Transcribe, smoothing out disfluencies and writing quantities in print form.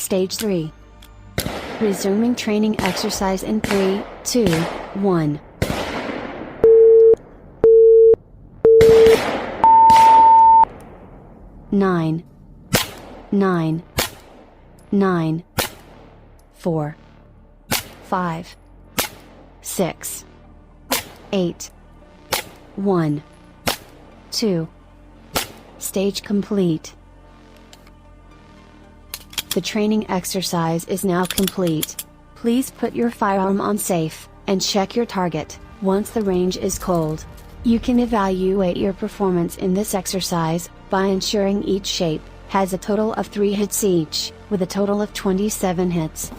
Stage 3. Resuming training exercise in 3, 2, 1. Nine, 4, 5, 6, 8, 1, 2. Stage complete. The training exercise is now complete. Please put your firearm on safe, and check your target. Once the range is cold, you can evaluate your performance in this exercise by ensuring each shape has a total of 3 hits each, with a total of 27 hits.